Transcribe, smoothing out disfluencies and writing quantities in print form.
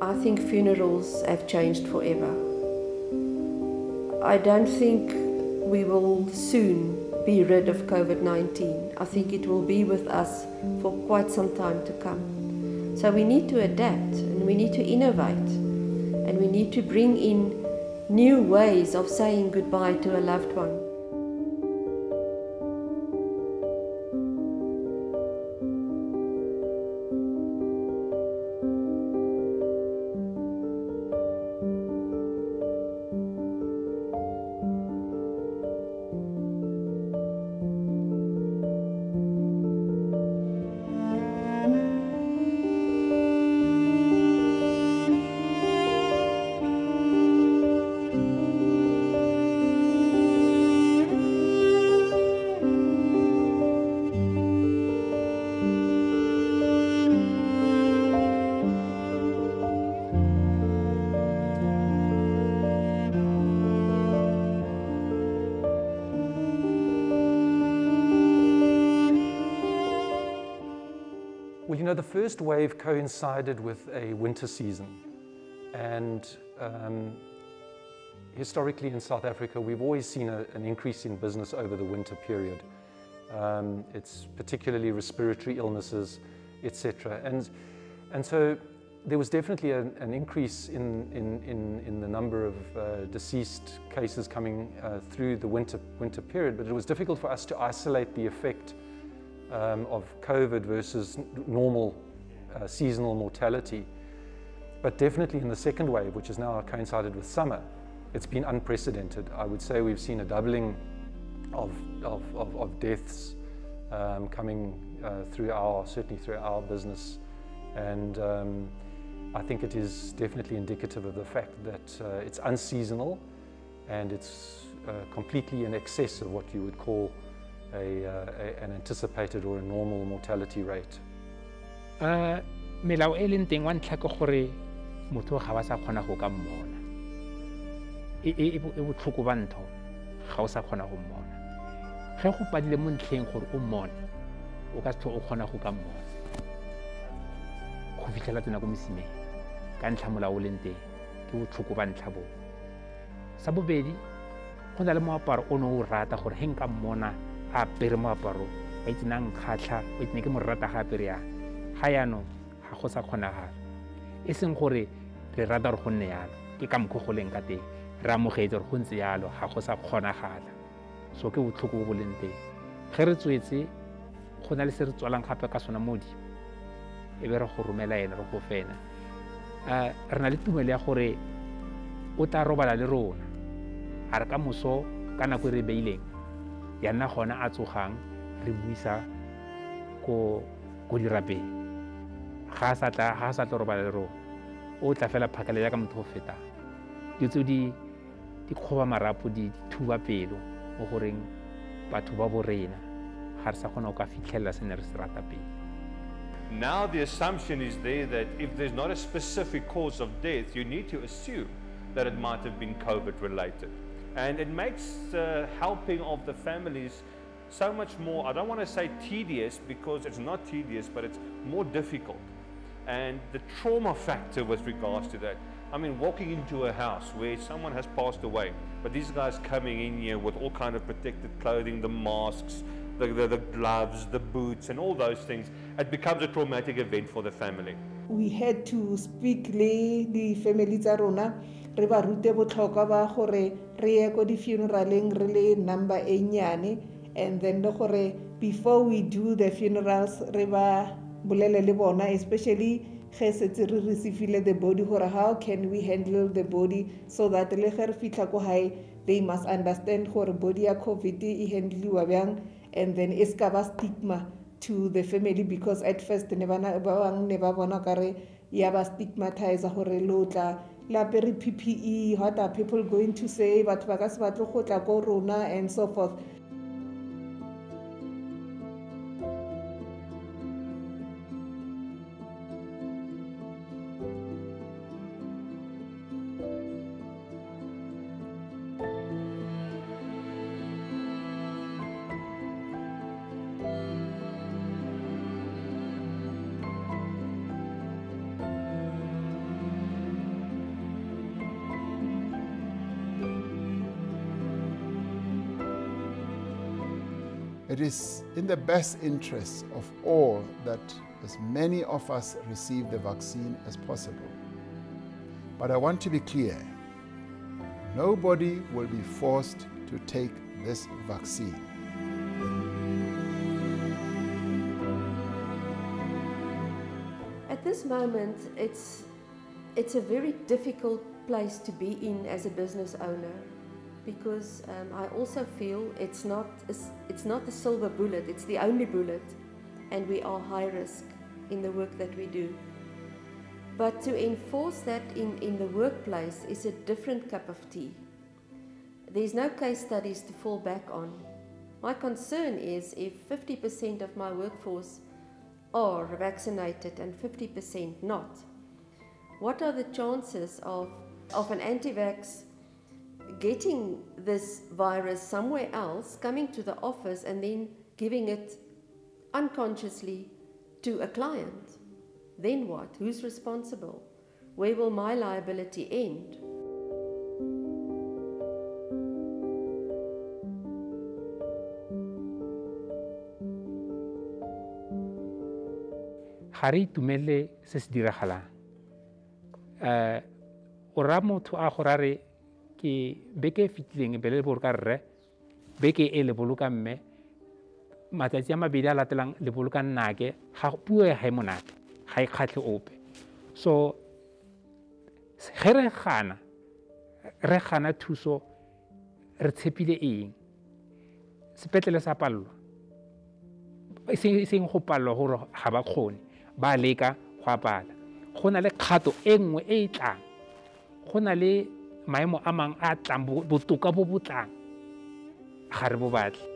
I think funerals have changed forever. I don't think we will soon be rid of COVID-19. I think it will be with us for quite some time to come. So we need to adapt and we need to innovate and we need to bring in new ways of saying goodbye to a loved one. Well, you know, the first wave coincided with a winter season, and historically in South Africa, we've always seen an increase in business over the winter period. It's particularly respiratory illnesses, etc. And so there was definitely an increase in the number of deceased cases coming through the winter period, but it was difficult for us to isolate the effect of COVID versus normal seasonal mortality. But definitely in the second wave, which has now coincided with summer, it's been unprecedented. I would say we've seen a doubling of deaths coming certainly through our business. And I think it is definitely indicative of the fact that it's unseasonal and it's completely in excess of what you would call an anticipated or a normal mortality rate. Melao e leng teng wa ntlha ke gore motho ga wa sa kgona go ka mmona. E botlhoko ba ntho ga o sa kgona go mmona. Ge go padile mo ntlheng gore o mmone, o ka se o kgona go ka mmona. Go fitlhela tsena ko mosimeng ka ntlha molao o leng teng ke botlhoko ba ntlha bo. Sa bobedi, go na le moaparo o ne o rata gore he nka mmona a apere moaparo a itse nang kgatlha o itse ke mo rata ga apere ya ga yaanong ga go sa kgonagala e seng gore re rata gore go nne yalo ke ka mokgwa go leng ka teng re amogetse gore go ntse yalo ga go sa kgonagala so ke botlhoko bo bo leng teng ge re tswetse go na le se re tswalang gape ka sona modi e be re go romela ena re go fena re na le tumelo ya gore o tla robala le rona a re ka moso ka nako re beileng ya nna gona a tsogang re buisa ko dirapeng ga sa tla robala le rona o tla fela phakela ya ka motho o fetang ditso di kgoba marapo di thuba pelo mo goreng batho ba bo rena ga re sa kgona go ka fitlhelela se ne re se rata pele. Now the assumption is there that if there's not a specific cause of death, you need to assume that it might have been COVID related. And it makes helping of the families so much more, I don't want to say tedious because it's not tedious, but it's more difficult. And the trauma factor with regards to that, I mean, walking into a house where someone has passed away, but these guys coming in here with all kind of protected clothing, the masks, the gloves, the boots, and all those things, it becomes a traumatic event for the family. We had to speak le the family tsa rona re ba rute botlhokwa ba gore re ye ko di funeraleng re le number e nyane, and then le gore before we do the funerals re ba bolele le bona, especially ge setse re receivile the body, gore how can we handle the body so that le ge re fitlha ko hae they must understand gore body ya COVID e handliwa bjang, and then e ska ba stigma to the family, because at first ne ba bona kare ya ba stigmatize gore lotla la pere PPE, what are people going to say, batho ba ka se batle go tla ko rona and so forth. It is in the best interest of all that as many of us receive the vaccine as possible. But I want to be clear, nobody will be forced to take this vaccine. At this moment, it's a very difficult place to be in as a business owner, because I also feel it's not a silver bullet, it's the only bullet, and we are high risk in the work that we do. But to enforce that in the workplace is a different cup of tea. There's no case studies to fall back on. My concern is if 50% of my workforce are vaccinated and 50% not, what are the chances of an anti-vax getting this virus somewhere else, coming to the office and then giving it unconsciously to a client? Then what? Who's responsible? Where will my liability end? Ga re itumele se se diragalang. O ra motho a go ra re ke beke e fetileng be le boloka rre, beke e le boloka mme, matsatsi a mabedi a latelang le boloka nnake, ga puo ga e monate, ga e kgatlhe ope. So ge re gana thuso, re tshepile eng? Sepetlele sa palelwa, e seng go palelwa gore ga ba kgone, ba leka go a pala. Go na le kgato e nngwe e e tlang, go na le maemo a mangwe a tlang, botoka bo bo tlang, ga re bo batle.